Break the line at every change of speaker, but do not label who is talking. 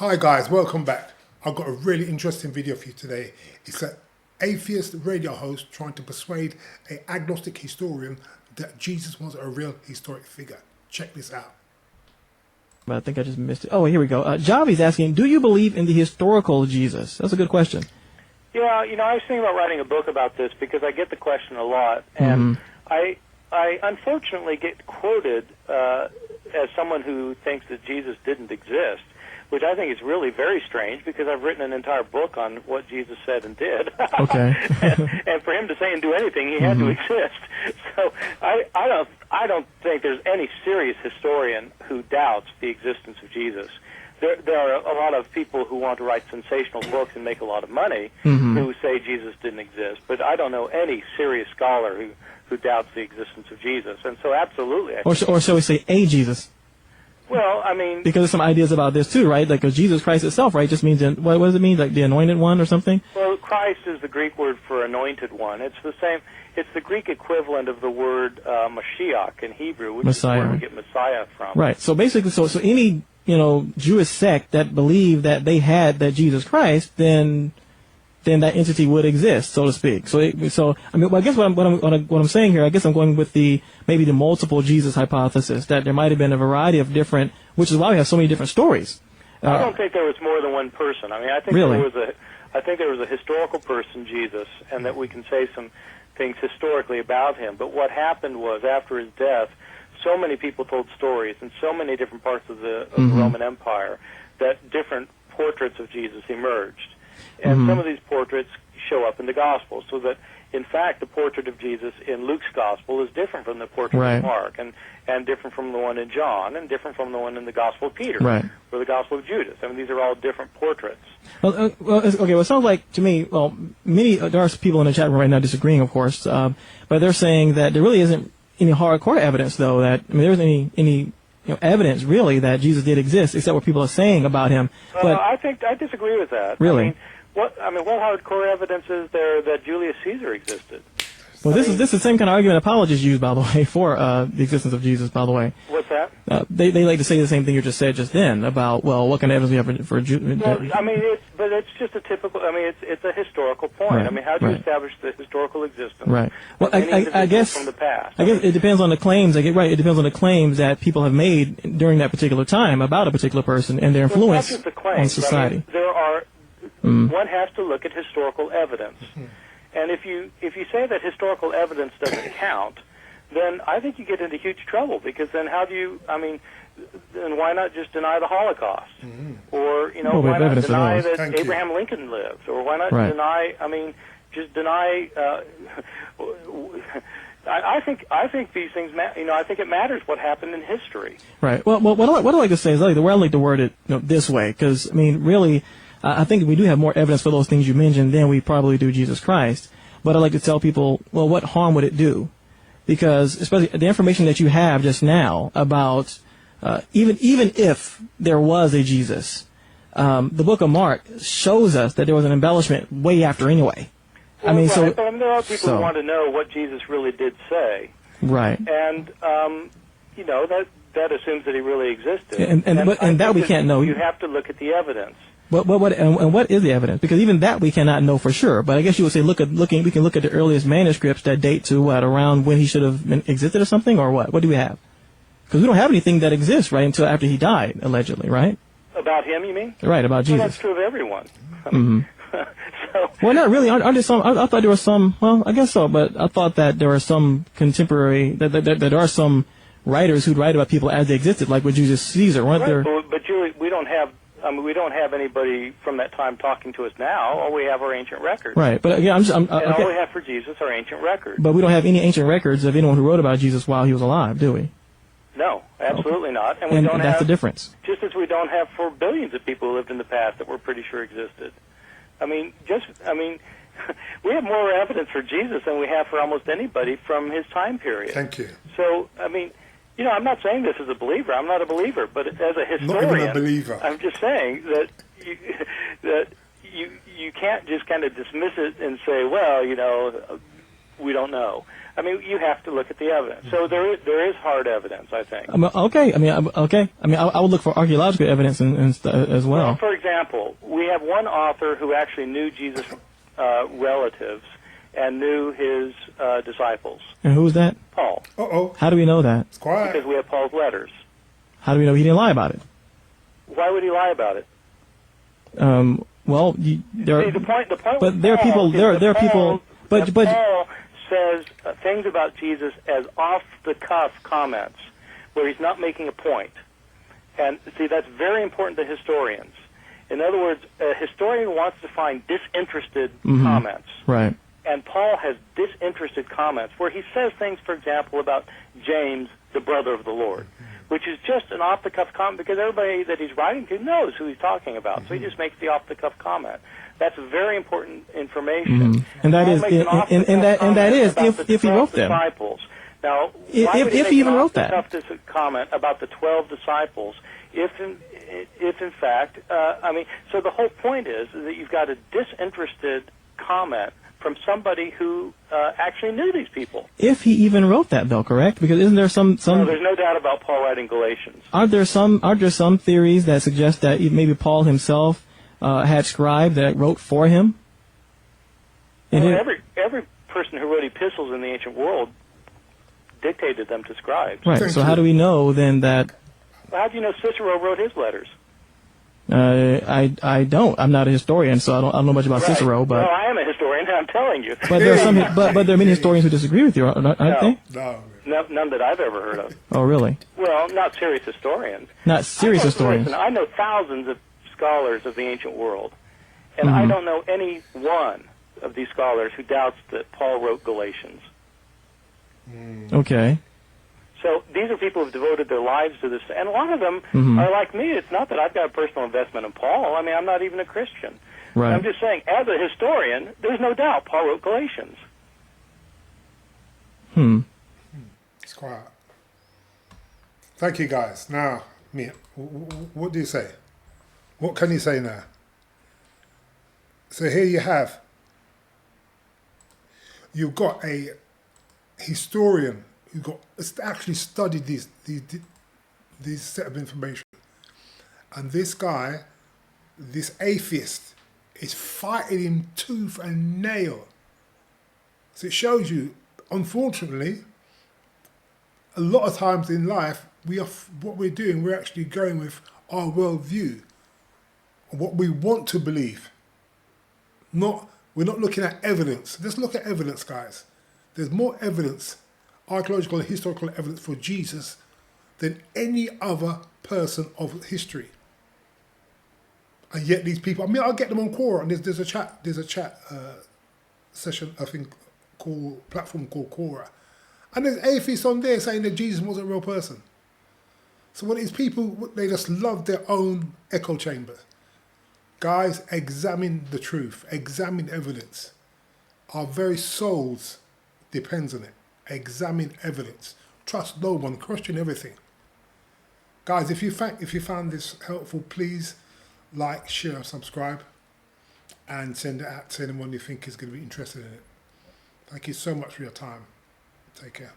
Hi guys, welcome back. I've got a really interesting video for you today. It's an atheist radio host trying to persuade an agnostic historian that Jesus was a real historic figure. Check this out.
But I think I just missed it. Oh, here we go. Javi's asking, do you believe in the historical Jesus? That's a good question.
Yeah, I was thinking about writing a book about this because I get the question a lot, and I unfortunately get quoted as someone who thinks that Jesus didn't exist, which I think is really very strange because I've written an entire book on what Jesus said and did.
Okay.
and for him to say and do anything, he had to exist. So I don't think there's any serious historian who doubts the existence of Jesus. There are a lot of people who want to write sensational books and make a lot of money who say Jesus didn't exist, but I don't know any serious scholar who doubts the existence of Jesus. And so absolutely.
Or shall we say a Jesus?
Well, I mean...
Because there's some ideas about this too, right? Like, because Jesus Christ itself, right, just means, what does it mean? Like the anointed one or something?
Well, Christ is the Greek word for anointed one. It's the same, it's the Greek equivalent of the word Mashiach in Hebrew, which
Messiah.
is where we get Messiah from.
Right. So basically, so any, Jewish sect that believed that they had that Jesus Christ, then that entity would exist, so to speak. So I mean, well, I guess what I'm saying here, I guess I'm going with maybe the multiple Jesus hypothesis, that there might have been a variety of different, which is why we have so many different stories.
I don't think there was more than one person. I mean, I think
really?
there was a historical person, Jesus, and that we can say some things historically about him. But what happened was, after his death, so many people told stories in so many different parts of the Roman Empire that different portraits of Jesus emerged. And some of these portraits show up in the Gospels, so that, in fact, the portrait of Jesus in Luke's Gospel is different from the portrait of Mark, and different from the one in John, and different from the one in the Gospel of Peter, or the Gospel of Judas. I mean, these are all different portraits.
Well, it sounds like, to me, there are people in the chat room right now disagreeing, of course, but they're saying that there really isn't any hardcore evidence, though, there isn't any evidence, really, that Jesus did exist, except what people are saying about him. But
I disagree with that.
Really?
What hardcore evidence is there that Julius Caesar existed?
Well, this is the same kind of argument apologists use, by the way, for the existence of Jesus, by the way.
What's that?
They like to say the same thing you just said just then about, well, what kind of evidence we have for Judas?
Well, I mean, it's just a typical, it's a historical point.
Right.
I mean, how do you establish the historical existence
Well, I guess
from the past?
I guess it depends on the claims. It depends on the claims that people have made during that particular time about a particular person and their influence
not just the claims.
on society.
I mean, there are one has to look at historical evidence. And if you say that historical evidence doesn't count, then I think you get into huge trouble, because then then why not just deny the Holocaust? Or, why not deny that Abraham Lincoln lived? Or why not deny, I think these things, I think it matters what happened in history.
Right. Well, what I like to say is, the way I like to word it this way, because, really, I think we do have more evidence for those things you mentioned than we probably do Jesus Christ. But I like to tell people, well, what harm would it do? Because especially the information that you have just now about even if there was a Jesus, the book of Mark shows us that there was an embellishment way after anyway.
Well, but there are people who want to know what Jesus really did say.
Right.
And that assumes that he really existed.
And that we can't know.
You have to look at the evidence.
What is the evidence? Because even that we cannot know for sure. But I guess you would say we can look at the earliest manuscripts that date to around when he should have existed or something, or what? What do we have? Because we don't have anything that exists until after he died, allegedly, right?
About him, you mean?
Right, about Jesus.
Well, that's true of everyone.
Well, not really. Aren't there some? I thought there were some. Well, I guess so. But I thought that there were some contemporary. That there are some writers who'd write about people as they existed, like with Julius Caesar, weren't there?
But Julie, we don't have anybody from that time talking to us now. All we have are ancient records.
Right, but again,
all we have for Jesus are ancient records.
But we don't have any ancient records of anyone who wrote about Jesus while he was alive, do we?
No, absolutely not. And
we don't that's the difference.
Just as we don't have for billions of people who lived in the past that we're pretty sure existed. We have more evidence for Jesus than we have for almost anybody from his time period.
Thank you.
So, I'm not saying this as a believer. I'm not a believer, but as a historian,
not even a believer.
I'm just saying that you can't just kind of dismiss it and say, well, we don't know. I mean, you have to look at the evidence. So there is hard evidence, I think.
Okay. I would look for archaeological evidence as well.
For example, we have one author who actually knew Jesus' relatives and knew his disciples.
And who's that?
Paul.
Uh-oh.
How do we know that?
It's quiet.
Because we have Paul's letters.
How do we know he didn't lie about it?
Why would he lie about it?
Well,
See, the point
but there are people. There are people. But
Paul says things about Jesus as off-the-cuff comments, where he's not making a point. And see, that's very important to historians. In other words, a historian wants to find disinterested comments.
Right.
And Paul has disinterested comments where he says things, for example, about James, the brother of the Lord, which is just an off-the-cuff comment because everybody that he's writing to knows who he's talking about. So he just makes the off-the-cuff comment. That's very important information.
And that is, and that is if he wrote them.
Disciples. Now,
if he even wrote that
comment about the 12 disciples, if in fact, so the whole point is that you've got a disinterested comment from somebody who actually knew these people.
If he even wrote that, though, correct? Because isn't there some?
No, there's no doubt about Paul writing Galatians.
Aren't there some theories that suggest that maybe Paul himself had scribe that wrote for him?
Well, every person who wrote epistles in the ancient world dictated them to scribes.
Right. So how do we know then that?
How do you know Cicero wrote his letters?
I don't. I'm not a historian, so I don't know much about Cicero. But
no, I am a historian. I'm telling you.
But there are some. But there are many historians who disagree with you, aren't they?
No, none that I've ever heard of.
Oh, really?
Well, not serious historians.
Not serious historians.
Listen, I know thousands of scholars of the ancient world, and I don't know any one of these scholars who doubts that Paul wrote Galatians.
Okay.
So these are people who have devoted their lives to this, and a lot of them are like me. It's not that I've got a personal investment in Paul. I mean, I'm not even a Christian.
Right.
I'm just saying, as a historian, there's no doubt Paul wrote Galatians.
It's quiet. Thank you, guys. Now, Mia, what do you say? What can you say now? So here you have. You've got a historian who actually studied these set of information, and this guy, this atheist, is fighting him tooth and nail. So it shows you, unfortunately, a lot of times in life, we're actually going with our worldview, what we want to believe. We're not looking at evidence. Let's look at evidence, guys. There's more evidence, archaeological and historical evidence for Jesus than any other person of history. And yet these people, I'll get them on Quora, and there's a chat session, I think, platform called Quora. And there's atheists on there saying that Jesus wasn't a real person. So what it is, people, they just love their own echo chamber. Guys, examine the truth, examine evidence. Our very souls depends on it. Examine evidence. Trust no one, question everything. Guys, if you found this helpful, please like, share, subscribe, and send it out to anyone you think is going to be interested in it. Thank you so much for your time. Take care.